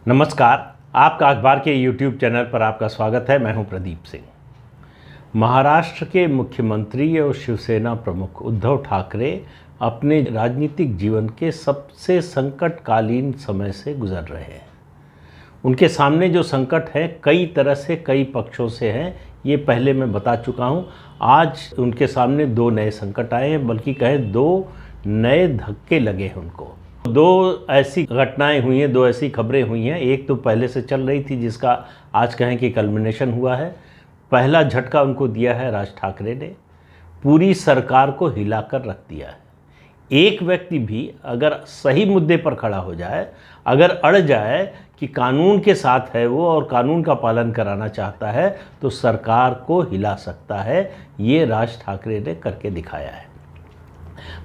नमस्कार। आपका अखबार के YouTube चैनल पर आपका स्वागत है। मैं हूं प्रदीप सिंह। महाराष्ट्र के मुख्यमंत्री और शिवसेना प्रमुख उद्धव ठाकरे अपने राजनीतिक जीवन के सबसे संकटकालीन समय से गुजर रहे हैं। उनके सामने जो संकट है कई तरह से कई पक्षों से हैं, ये पहले मैं बता चुका हूं। आज उनके सामने दो नए संकट आए हैं, बल्कि कहें दो नए धक्के लगे हैं उनको। दो ऐसी घटनाएं हुई हैं, दो ऐसी खबरें हुई हैं। एक तो पहले से चल रही थी जिसका आज कहें कि कल्मिनेशन हुआ है। पहला झटका उनको दिया है राज ठाकरे ने, पूरी सरकार को हिलाकर रख दिया है। एक व्यक्ति भी अगर सही मुद्दे पर खड़ा हो जाए, अगर अड़ जाए कि कानून के साथ है वो और कानून का पालन कराना चाहता है, तो सरकार को हिला सकता है। ये राज ठाकरे ने करके दिखाया है।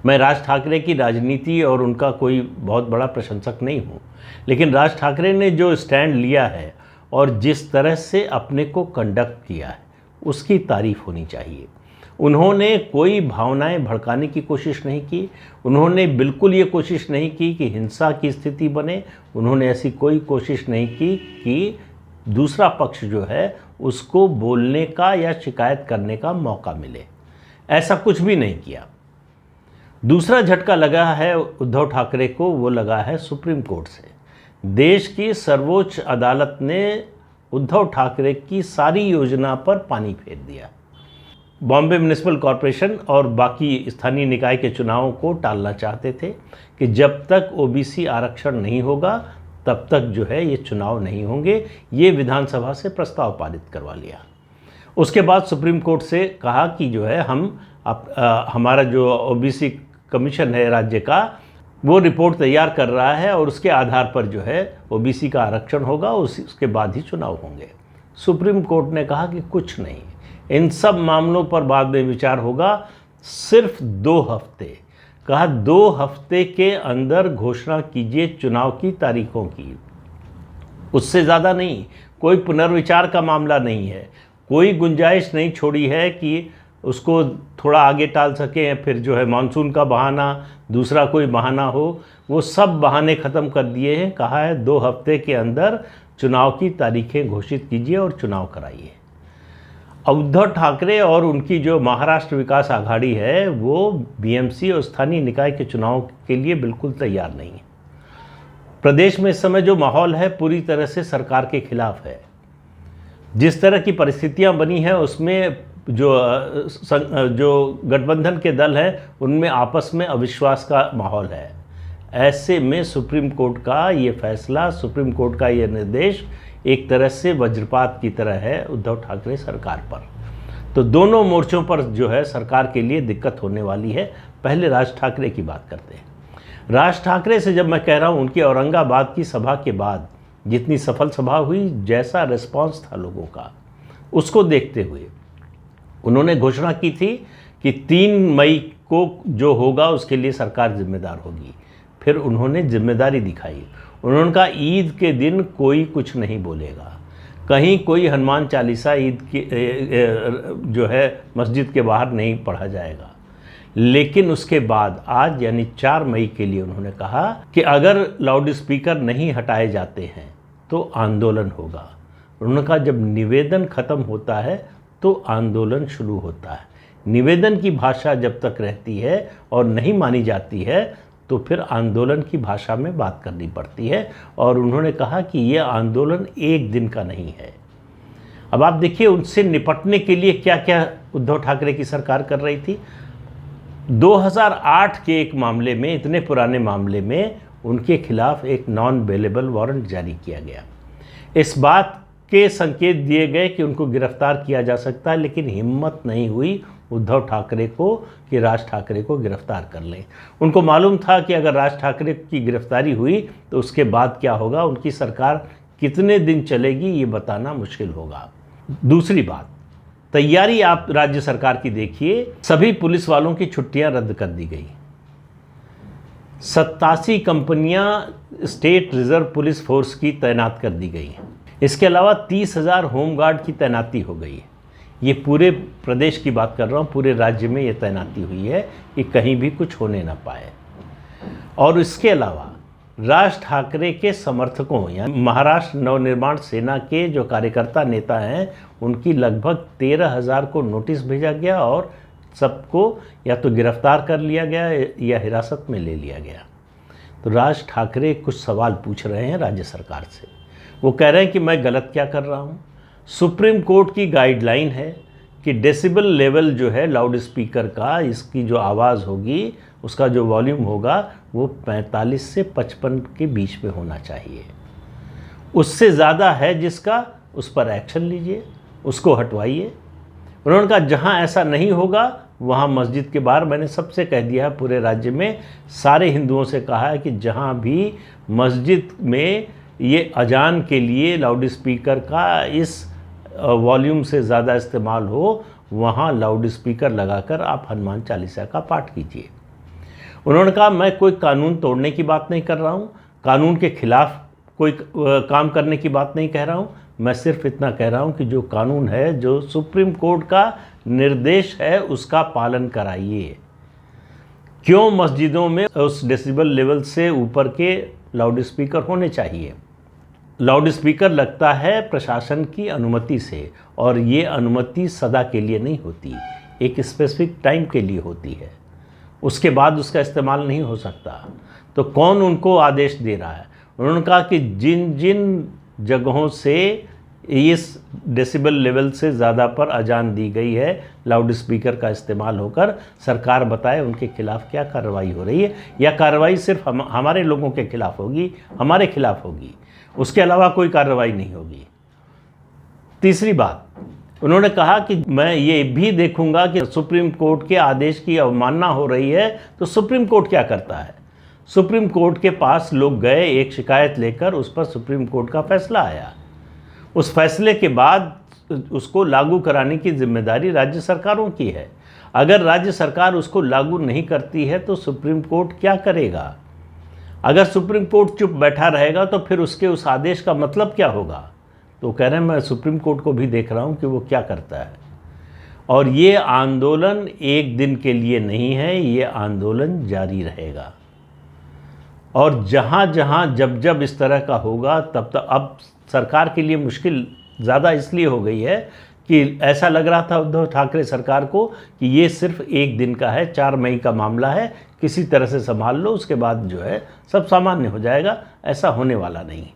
मैं राज ठाकरे की राजनीति और उनका कोई बहुत बड़ा प्रशंसक नहीं हूँ, लेकिन राज ठाकरे ने जो स्टैंड लिया है और जिस तरह से अपने को कंडक्ट किया है, उसकी तारीफ होनी चाहिए। उन्होंने कोई भावनाएं भड़काने की कोशिश नहीं की। उन्होंने बिल्कुल ये कोशिश नहीं की कि हिंसा की स्थिति बने। उन्होंने ऐसी कोई कोशिश नहीं की कि दूसरा पक्ष जो है उसको बोलने का या शिकायत करने का मौका मिले। ऐसा कुछ भी नहीं किया। दूसरा झटका लगा है उद्धव ठाकरे को, वो लगा है सुप्रीम कोर्ट से। देश की सर्वोच्च अदालत ने उद्धव ठाकरे की सारी योजना पर पानी फेर दिया। बॉम्बे म्युनिसिपल कॉरपोरेशन और बाकी स्थानीय निकाय के चुनावों को टालना चाहते थे कि जब तक ओबीसी आरक्षण नहीं होगा तब तक जो है ये चुनाव नहीं होंगे। ये विधानसभा से प्रस्ताव पारित करवा लिया। उसके बाद सुप्रीम कोर्ट से कहा कि जो है हमारा जो ओबीसी कमीशन है राज्य का, वो रिपोर्ट तैयार कर रहा है और उसके आधार पर जो है ओबीसी का आरक्षण होगा, उसके बाद ही चुनाव होंगे। सुप्रीम कोर्ट ने कहा कि कुछ नहीं, इन सब मामलों पर बाद में विचार होगा। सिर्फ 2 हफ्ते, कहा 2 हफ्ते के अंदर घोषणा कीजिए चुनाव की तारीखों की, उससे ज़्यादा नहीं। कोई पुनर्विचार का मामला नहीं है। कोई गुंजाइश नहीं छोड़ी है कि उसको थोड़ा आगे टाल सके या फिर जो है मानसून का बहाना, दूसरा कोई बहाना हो। वो सब बहाने ख़त्म कर दिए हैं। कहा है 2 हफ्ते के अंदर चुनाव की तारीखें घोषित कीजिए और चुनाव कराइए। उद्धव ठाकरे और उनकी जो महाराष्ट्र विकास आघाड़ी है वो बीएमसी और स्थानीय निकाय के चुनाव के लिए बिल्कुल तैयार नहीं है। प्रदेश में इस समय जो माहौल है पूरी तरह से सरकार के खिलाफ है। जिस तरह की परिस्थितियां बनी हैं उसमें जो गठबंधन के दल हैं उनमें आपस में अविश्वास का माहौल है। ऐसे में सुप्रीम कोर्ट का ये फैसला, सुप्रीम कोर्ट का ये निर्देश एक तरह से वज्रपात की तरह है उद्धव ठाकरे सरकार पर। तो दोनों मोर्चों पर जो है सरकार के लिए दिक्कत होने वाली है। पहले राज ठाकरे की बात करते हैं। राज ठाकरे से जब मैं कह रहा हूँ, उनकी औरंगाबाद की सभा के बाद जितनी सफल सभा हुई, जैसा रिस्पॉन्स था लोगों का, उसको देखते हुए उन्होंने घोषणा की थी कि 3 मई को जो होगा उसके लिए सरकार जिम्मेदार होगी। फिर उन्होंने जिम्मेदारी दिखाई। उन्होंने कहा ईद के दिन कोई कुछ नहीं बोलेगा, कहीं कोई हनुमान चालीसा ईद की जो है मस्जिद के बाहर नहीं पढ़ा जाएगा। लेकिन उसके बाद आज यानी 4 मई के लिए उन्होंने कहा कि अगर लाउड स्पीकर नहीं हटाए जाते हैं तो आंदोलन होगा। उन्होंने कहा जब निवेदन खत्म होता है तो आंदोलन शुरू होता है। निवेदन की भाषा जब तक रहती है और नहीं मानी जाती है तो फिर आंदोलन की भाषा में बात करनी पड़ती है। और उन्होंने कहा कि यह आंदोलन एक दिन का नहीं है। अब आप देखिए उनसे निपटने के लिए क्या क्या उद्धव ठाकरे की सरकार कर रही थी। 2008 के एक मामले में, इतने पुराने मामले में, उनके खिलाफ एक नॉन बेलेबल वारंट जारी किया गया। इस बात के संकेत दिए गए कि उनको गिरफ्तार किया जा सकता है, लेकिन हिम्मत नहीं हुई उद्धव ठाकरे को कि राज ठाकरे को गिरफ्तार कर लें। उनको मालूम था कि अगर राज ठाकरे की गिरफ्तारी हुई तो उसके बाद क्या होगा, उनकी सरकार कितने दिन चलेगी ये बताना मुश्किल होगा। दूसरी बात, तैयारी आप राज्य सरकार की देखिए। सभी पुलिस वालों की छुट्टियां रद्द कर दी गई। 87 कंपनियां स्टेट रिजर्व पुलिस फोर्स की तैनात कर दी गई। इसके अलावा 30,000 होमगार्ड की तैनाती हो गई है। ये पूरे प्रदेश की बात कर रहा हूँ, पूरे राज्य में ये तैनाती हुई है कि कहीं भी कुछ होने ना पाए। और इसके अलावा राज ठाकरे के समर्थकों यानी महाराष्ट्र नवनिर्माण सेना के जो कार्यकर्ता नेता हैं उनकी लगभग 13,000 को नोटिस भेजा गया और सबको या तो गिरफ्तार कर लिया गया या हिरासत में ले लिया गया। तो राज ठाकरे कुछ सवाल पूछ रहे हैं राज्य सरकार से। वो कह रहे हैं कि मैं गलत क्या कर रहा हूँ। सुप्रीम कोर्ट की गाइडलाइन है कि डेसिबल लेवल जो है लाउड स्पीकर का, इसकी जो आवाज़ होगी, उसका जो वॉल्यूम होगा वो 45 से 55 के बीच में होना चाहिए। उससे ज़्यादा है जिसका, उस पर एक्शन लीजिए, उसको हटवाइए। उन्होंने कहा जहाँ ऐसा नहीं होगा वहाँ मस्जिद के बाहर, मैंने सबसे कह दिया है पूरे राज्य में सारे हिंदुओं से कहा है कि जहाँ भी मस्जिद में ये अजान के लिए लाउड स्पीकर का इस वॉल्यूम से ज़्यादा इस्तेमाल हो वहाँ लाउड स्पीकर लगाकर आप हनुमान चालीसा का पाठ कीजिए। उन्होंने कहा मैं कोई कानून तोड़ने की बात नहीं कर रहा हूँ, कानून के खिलाफ कोई काम करने की बात नहीं कह रहा हूँ, मैं सिर्फ इतना कह रहा हूँ कि जो कानून है, जो सुप्रीम कोर्ट का निर्देश है, उसका पालन कराइए। क्यों मस्जिदों में उस डेसिबल लेवल से ऊपर के लाउड स्पीकर होने चाहिए? लाउड स्पीकर लगता है प्रशासन की अनुमति से, और ये अनुमति सदा के लिए नहीं होती, एक स्पेसिफिक टाइम के लिए होती है, उसके बाद उसका इस्तेमाल नहीं हो सकता। तो कौन उनको आदेश दे रहा है? उन्होंने कहा कि जिन जिन जगहों से इस डेसिबल लेवल से ज़्यादा पर अजान दी गई है लाउड स्पीकर का इस्तेमाल होकर, सरकार बताए उनके खिलाफ क्या कार्रवाई हो रही है, या कार्रवाई सिर्फ हमारे लोगों के खिलाफ होगी, हमारे खिलाफ होगी, उसके अलावा कोई कार्रवाई नहीं होगी। तीसरी बात, उन्होंने कहा कि मैं ये भी देखूंगा कि सुप्रीम कोर्ट के आदेश की अवमानना हो रही है तो सुप्रीम कोर्ट क्या करता है। सुप्रीम कोर्ट के पास लोग गए एक शिकायत लेकर, उस पर सुप्रीम कोर्ट का फैसला आया। उस फैसले के बाद उसको लागू कराने की जिम्मेदारी राज्य सरकारों की है। अगर राज्य सरकार उसको लागू नहीं करती है तो सुप्रीम कोर्ट क्या करेगा? अगर सुप्रीम कोर्ट चुप बैठा रहेगा तो फिर उसके उस आदेश का मतलब क्या होगा? तो कह रहे हैं मैं सुप्रीम कोर्ट को भी देख रहा हूँ कि वो क्या करता है। और ये आंदोलन एक दिन के लिए नहीं है, ये आंदोलन जारी रहेगा। और जहाँ जहाँ जब जब इस तरह का होगा तब तक, अब सरकार के लिए मुश्किल ज़्यादा इसलिए हो गई है कि ऐसा लग रहा था उद्धव ठाकरे सरकार को कि ये सिर्फ एक दिन का है, 4 मई का मामला है, किसी तरह से संभाल लो, उसके बाद जो है सब सामान्य हो जाएगा। ऐसा होने वाला नहीं।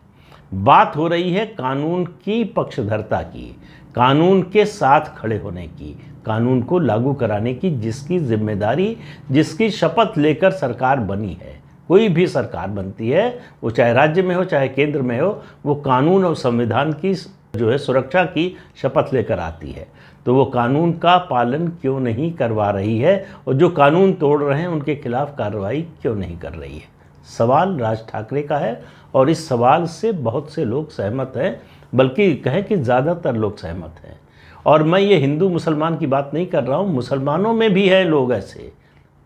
बात हो रही है कानून की पक्षधरता की, कानून के साथ खड़े होने की, कानून को लागू कराने की, जिसकी जिम्मेदारी, जिसकी शपथ लेकर सरकार बनी है। कोई भी सरकार बनती है, वो चाहे राज्य में हो चाहे केंद्र में हो, वो कानून और संविधान की जो है सुरक्षा की शपथ लेकर आती है। तो वो कानून का पालन क्यों नहीं करवा रही है, और जो कानून तोड़ रहे हैं उनके खिलाफ कार्रवाई क्यों नहीं कर रही है? सवाल राज ठाकरे का है, और इस सवाल से बहुत से लोग सहमत हैं, बल्कि कहें कि ज़्यादातर लोग सहमत हैं। और मैं ये हिंदू मुसलमान की बात नहीं कर रहा हूँ, मुसलमानों में भी हैं लोग ऐसे,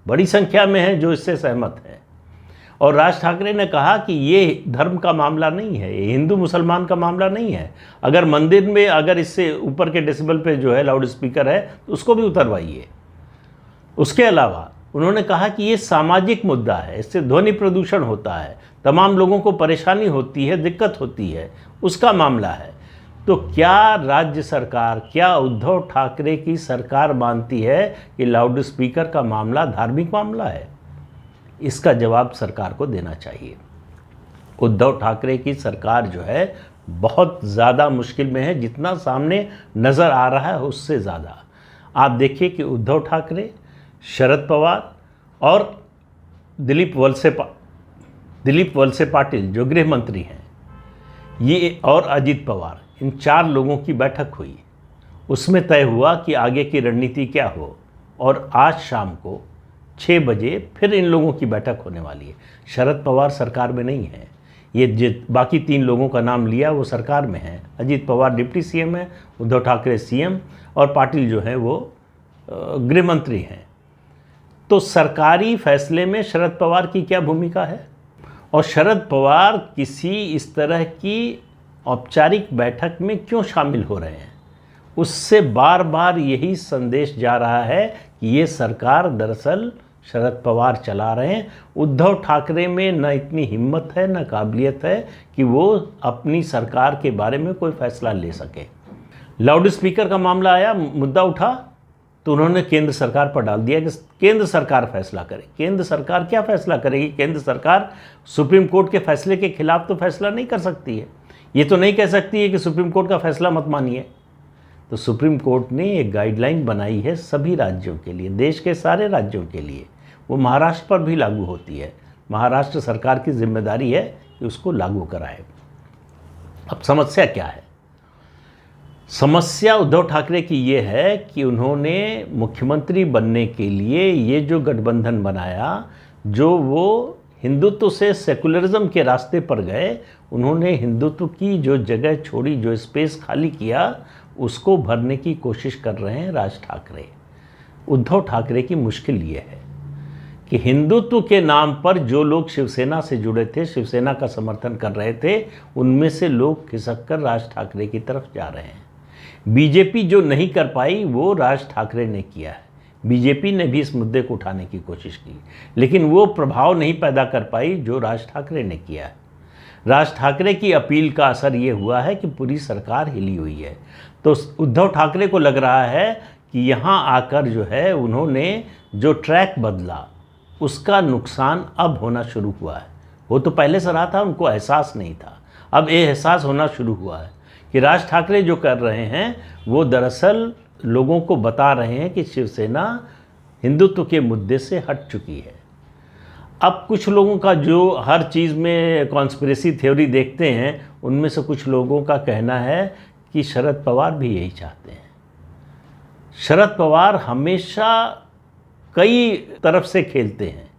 बड़ी संख्या में हैं जो इससे सहमत हैं। और राज ठाकरे ने कहा कि ये धर्म का मामला नहीं है, ये हिंदू मुसलमान का मामला नहीं है। अगर मंदिर में अगर इससे ऊपर के डेसिबल पे जो है लाउड स्पीकर है तो उसको भी उतरवाइए। उसके अलावा उन्होंने कहा कि ये सामाजिक मुद्दा है, इससे ध्वनि प्रदूषण होता है, तमाम लोगों को परेशानी होती है, दिक्कत होती है, उसका मामला है। तो क्या राज्य सरकार, क्या उद्धव ठाकरे की सरकार मानती है कि लाउड स्पीकर का मामला धार्मिक मामला है? इसका जवाब सरकार को देना चाहिए। उद्धव ठाकरे की सरकार जो है बहुत ज़्यादा मुश्किल में है, जितना सामने नज़र आ रहा है उससे ज़्यादा। आप देखिए कि उद्धव ठाकरे, शरद पवार और दिलीप वलसे पाटिल जो गृह मंत्री हैं, ये और अजित पवार, इन 4 लोगों की बैठक हुई। उसमें तय हुआ कि आगे की रणनीति क्या हो, और आज शाम को 6 बजे फिर इन लोगों की बैठक होने वाली है। शरद पवार सरकार में नहीं है, ये बाकी 3 लोगों का नाम लिया वो सरकार में है। अजित पवार डिप्टी सीएम है, उद्धव ठाकरे सीएम, और पाटिल जो है वो गृह मंत्री हैं। तो सरकारी फैसले में शरद पवार की क्या भूमिका है? और शरद पवार किसी इस तरह की औपचारिक बैठक में क्यों शामिल हो रहे हैं? उससे बार बार यही संदेश जा रहा है कि ये सरकार दरअसल शरद पवार चला रहे हैं। उद्धव ठाकरे में न इतनी हिम्मत है न काबिलियत है कि वो अपनी सरकार के बारे में कोई फैसला ले सके। लाउड स्पीकर का मामला आया, मुद्दा उठा तो उन्होंने केंद्र सरकार पर डाल दिया कि केंद्र सरकार फैसला करे। केंद्र सरकार क्या फैसला करेगी? केंद्र सरकार सुप्रीम कोर्ट के फैसले के खिलाफ तो फैसला नहीं कर सकती है। ये तो नहीं कह सकती है कि सुप्रीम कोर्ट का फैसला मत मानिए। तो सुप्रीम कोर्ट ने एक गाइडलाइन बनाई है सभी राज्यों के लिए, देश के सारे राज्यों के लिए। वो महाराष्ट्र पर भी लागू होती है। महाराष्ट्र सरकार की जिम्मेदारी है कि उसको लागू कराए। अब समस्या क्या है? समस्या उद्धव ठाकरे की ये है कि उन्होंने मुख्यमंत्री बनने के लिए ये जो गठबंधन बनाया, जो वो हिंदुत्व से सेकुलरिज्म के रास्ते पर गए, उन्होंने हिंदुत्व की जो जगह छोड़ी, जो स्पेस खाली किया, उसको भरने की कोशिश कर रहे हैं राज ठाकरे। उद्धव ठाकरे की मुश्किल ये है कि हिंदुत्व के नाम पर जो लोग शिवसेना से जुड़े थे, शिवसेना का समर्थन कर रहे थे, उनमें से लोग खिसक कर राज ठाकरे की तरफ जा रहे हैं। बीजेपी जो नहीं कर पाई वो राज ठाकरे ने किया है। बीजेपी ने भी इस मुद्दे को उठाने की कोशिश की, लेकिन वो प्रभाव नहीं पैदा कर पाई जो राज ठाकरे ने किया है। राज ठाकरे की अपील का असर ये हुआ है कि पूरी सरकार हिली हुई है। तो उद्धव ठाकरे को लग रहा है कि यहाँ आकर जो है उन्होंने जो ट्रैक बदला, उसका नुकसान अब होना शुरू हुआ है। वो तो पहले से रहा था, उनको एहसास नहीं था। अब ये एहसास होना शुरू हुआ है कि राज ठाकरे जो कर रहे हैं वो दरअसल लोगों को बता रहे हैं कि शिवसेना हिंदुत्व के मुद्दे से हट चुकी है। अब कुछ लोगों का जो हर चीज़ में कॉन्स्पिरेसी थ्योरी देखते हैं, उनमें से कुछ लोगों का कहना है कि शरद पवार भी यही चाहते हैं। शरद पवार हमेशा कई तरफ से खेलते हैं।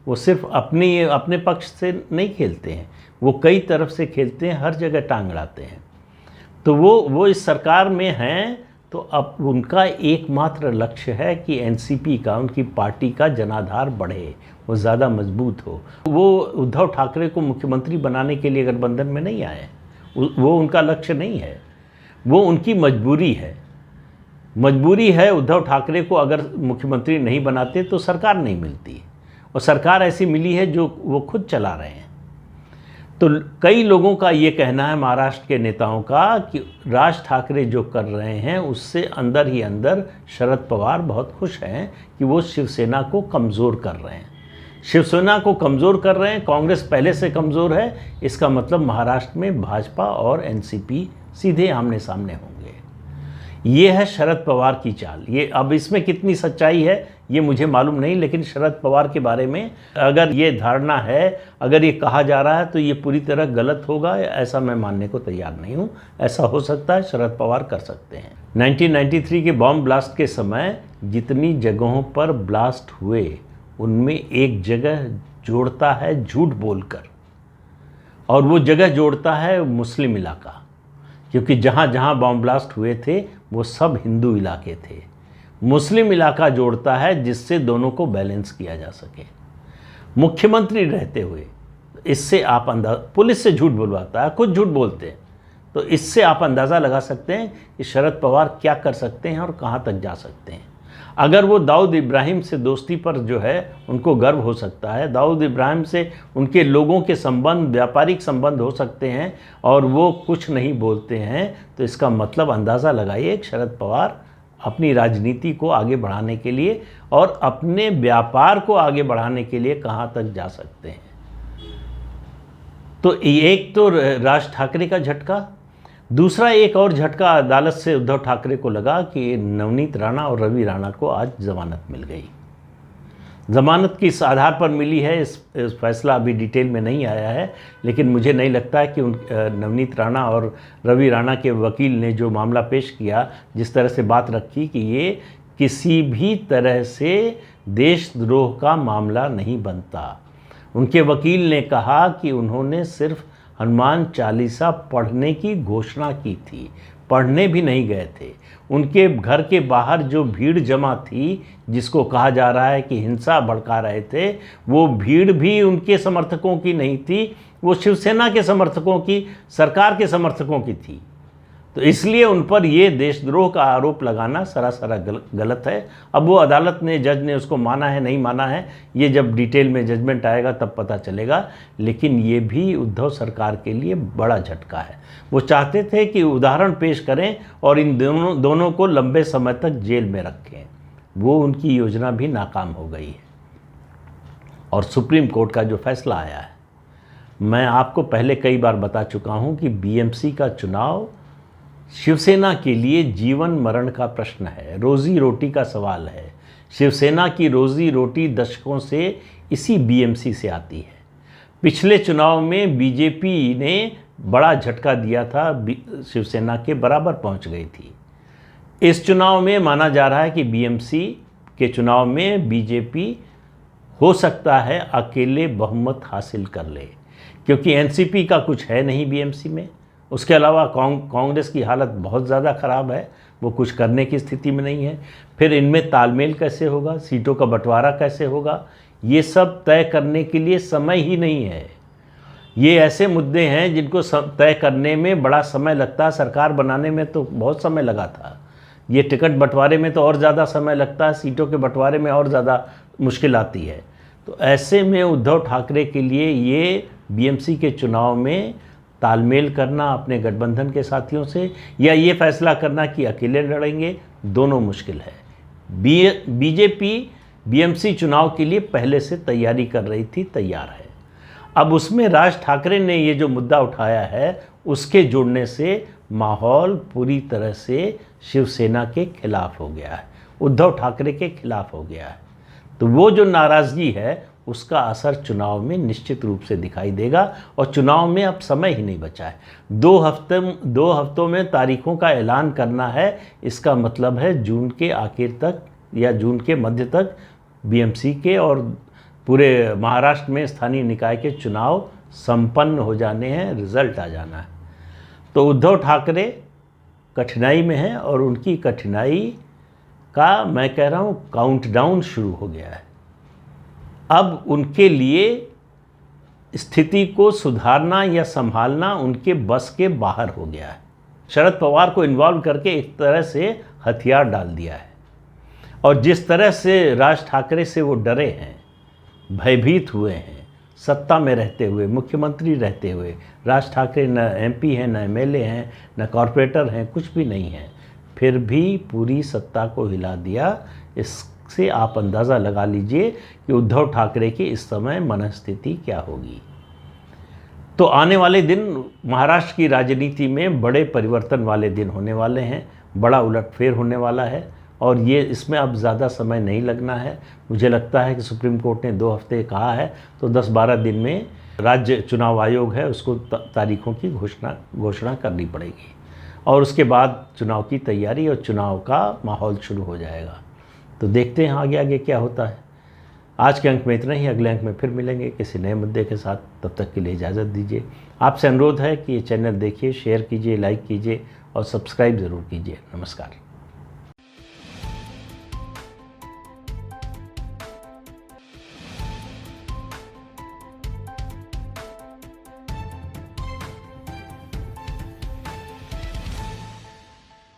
वो सिर्फ अपने पक्ष से नहीं खेलते हैं, वो कई तरफ से खेलते हैं, हर जगह टांग अड़ाते हैं। तो वो इस सरकार में हैं, तो अब उनका एकमात्र लक्ष्य है कि एनसीपी का, उनकी पार्टी का जनाधार बढ़े, वो ज़्यादा मजबूत हो। वो उद्धव ठाकरे को मुख्यमंत्री बनाने के लिए गठबंधन में नहीं आए, वो उनका लक्ष्य नहीं है, वो उनकी मजबूरी है। मजबूरी है उद्धव ठाकरे को, अगर मुख्यमंत्री नहीं बनाते तो सरकार नहीं मिलती, और सरकार ऐसी मिली है जो वो खुद चला रहे हैं। तो कई लोगों का ये कहना है, महाराष्ट्र के नेताओं का, कि राज ठाकरे जो कर रहे हैं उससे अंदर ही अंदर शरद पवार बहुत खुश हैं कि वो शिवसेना को कमज़ोर कर रहे हैं। शिवसेना को कमज़ोर कर रहे हैं, कांग्रेस पहले से कमज़ोर है, इसका मतलब महाराष्ट्र में भाजपा और एनसीपी सीधे आमने सामने होंगे। ये है शरद पवार की चाल। ये अब इसमें कितनी सच्चाई है ये मुझे मालूम नहीं, लेकिन शरद पवार के बारे में अगर ये धारणा है, अगर ये कहा जा रहा है, तो ये पूरी तरह गलत होगा, ऐसा मैं मानने को तैयार नहीं हूँ। ऐसा हो सकता है, शरद पवार कर सकते हैं। 1993 के बॉम्ब ब्लास्ट के समय जितनी जगहों पर ब्लास्ट हुए, उनमें एक जगह जोड़ता है झूठ बोलकर, और वो जगह जोड़ता है मुस्लिम इलाका, क्योंकि जहाँ जहाँ बॉम्ब ब्लास्ट हुए थे वो सब हिंदू इलाके थे। मुस्लिम इलाका जोड़ता है, जिससे दोनों को बैलेंस किया जा सके। मुख्यमंत्री रहते हुए इससे आप पुलिस से झूठ बुलवाता है, खुद झूठ बोलते हैं, तो इससे आप अंदाज़ा लगा सकते हैं कि शरद पवार क्या कर सकते हैं और कहाँ तक जा सकते हैं। अगर वो दाऊद इब्राहिम से दोस्ती पर जो है उनको गर्व हो सकता है, दाऊद इब्राहिम से उनके लोगों के संबंध, व्यापारिक संबंध हो सकते हैं, और वो कुछ नहीं बोलते हैं, तो इसका मतलब अंदाज़ा लगाइए कि शरद पवार अपनी राजनीति को आगे बढ़ाने के लिए और अपने व्यापार को आगे बढ़ाने के लिए कहाँ तक जा सकते हैं। तो एक तो राज ठाकरे का झटका, दूसरा एक और झटका अदालत से उद्धव ठाकरे को लगा कि नवनीत राणा और रवि राणा को आज ज़मानत मिल गई। ज़मानत किस आधार पर मिली है, इस फैसला अभी डिटेल में नहीं आया है, लेकिन मुझे नहीं लगता है कि नवनीत राणा और रवि राणा के वकील ने जो मामला पेश किया, जिस तरह से बात रखी कि ये किसी भी तरह से देशद्रोह का मामला नहीं बनता। उनके वकील ने कहा कि उन्होंने सिर्फ हनुमान चालीसा पढ़ने की घोषणा की थी, पढ़ने भी नहीं गए थे। उनके घर के बाहर जो भीड़ जमा थी, जिसको कहा जा रहा है कि हिंसा भड़का रहे थे, वो भीड़ भी उनके समर्थकों की नहीं थी, वो शिवसेना के समर्थकों की, सरकार के समर्थकों की थी। तो इसलिए उन पर ये देशद्रोह का आरोप लगाना सरासर गलत है। अब वो अदालत ने, जज ने उसको माना है नहीं माना है, ये जब डिटेल में जजमेंट आएगा तब पता चलेगा। लेकिन ये भी उद्धव सरकार के लिए बड़ा झटका है। वो चाहते थे कि उदाहरण पेश करें और इन दोनों को लंबे समय तक जेल में रखें। वो उनकी योजना भी नाकाम हो गई है। और सुप्रीम कोर्ट का जो फैसला आया है, मैं आपको पहले कई बार बता चुका हूँ कि बीएमसी का चुनाव शिवसेना के लिए जीवन मरण का प्रश्न है, रोजी रोटी का सवाल है। शिवसेना की रोजी रोटी दशकों से इसी बीएमसी से आती है। पिछले चुनाव में बीजेपी ने बड़ा झटका दिया था, शिवसेना के बराबर पहुंच गई थी। इस चुनाव में माना जा रहा है कि बीएमसी के चुनाव में बीजेपी हो सकता है अकेले बहुमत हासिल कर ले, क्योंकि एनसीपी का कुछ है नहीं बीएमसी में। उसके अलावा कांग्रेस की हालत बहुत ज़्यादा ख़राब है, वो कुछ करने की स्थिति में नहीं है। फिर इनमें तालमेल कैसे होगा, सीटों का बंटवारा कैसे होगा, ये सब तय करने के लिए समय ही नहीं है। ये ऐसे मुद्दे हैं जिनको तय करने में बड़ा समय लगता है। सरकार बनाने में तो बहुत समय लगा था, ये टिकट बंटवारे में तो और ज़्यादा समय लगता है, सीटों के बंटवारे में और ज़्यादा मुश्किल आती है। तो ऐसे में उद्धव ठाकरे के लिए ये बीएमसी के चुनाव में तालमेल करना अपने गठबंधन के साथियों से, या ये फैसला करना कि अकेले लड़ेंगे, दोनों मुश्किल है। बीजेपी बीएमसी चुनाव के लिए पहले से तैयारी कर रही थी, तैयार है। अब उसमें राज ठाकरे ने ये जो मुद्दा उठाया है, उसके जुड़ने से माहौल पूरी तरह से शिवसेना के खिलाफ हो गया है, उद्धव ठाकरे के खिलाफ हो गया है। तो वो जो नाराज़गी है उसका असर चुनाव में निश्चित रूप से दिखाई देगा। और चुनाव में अब समय ही नहीं बचा है। 2 हफ्तों में तारीखों का ऐलान करना है। इसका मतलब है जून के आखिर तक या जून के मध्य तक बीएमसी के और पूरे महाराष्ट्र में स्थानीय निकाय के चुनाव संपन्न हो जाने हैं, रिजल्ट आ जाना है। तो उद्धव ठाकरे कठिनाई में हैं और उनकी कठिनाई का, मैं कह रहा हूँ, काउंटडाउन शुरू हो गया है। अब उनके लिए स्थिति को सुधारना या संभालना उनके बस के बाहर हो गया है। शरद पवार को इन्वॉल्व करके एक तरह से हथियार डाल दिया है। और जिस तरह से राज ठाकरे से वो डरे हैं, भयभीत हुए हैं, सत्ता में रहते हुए, मुख्यमंत्री रहते हुए, राज ठाकरे न एमपी हैं, न एमएलए हैं, न कॉरपोरेटर हैं, कुछ भी नहीं हैं, फिर भी पूरी सत्ता को हिला दिया। इससे आप अंदाज़ा लगा लीजिए कि उद्धव ठाकरे की इस समय मनस्थिति क्या होगी। तो आने वाले दिन महाराष्ट्र की राजनीति में बड़े परिवर्तन वाले दिन होने वाले हैं, बड़ा उलटफेर होने वाला है। और ये इसमें अब ज़्यादा समय नहीं लगना है। मुझे लगता है कि सुप्रीम कोर्ट ने 2 हफ्ते कहा है, तो 10-12 दिन में राज्य चुनाव आयोग है उसको तारीखों की घोषणा करनी पड़ेगी। और उसके बाद चुनाव की तैयारी और चुनाव का माहौल शुरू हो जाएगा। तो देखते हैं आगे आगे क्या होता है। आज के अंक में इतना ही। अगले अंक में फिर मिलेंगे किसी नए मुद्दे के साथ। तब तक के लिए इजाज़त दीजिए। आपसे अनुरोध है कि ये चैनल देखिए, शेयर कीजिए, लाइक कीजिए और सब्सक्राइब ज़रूर कीजिए। नमस्कार।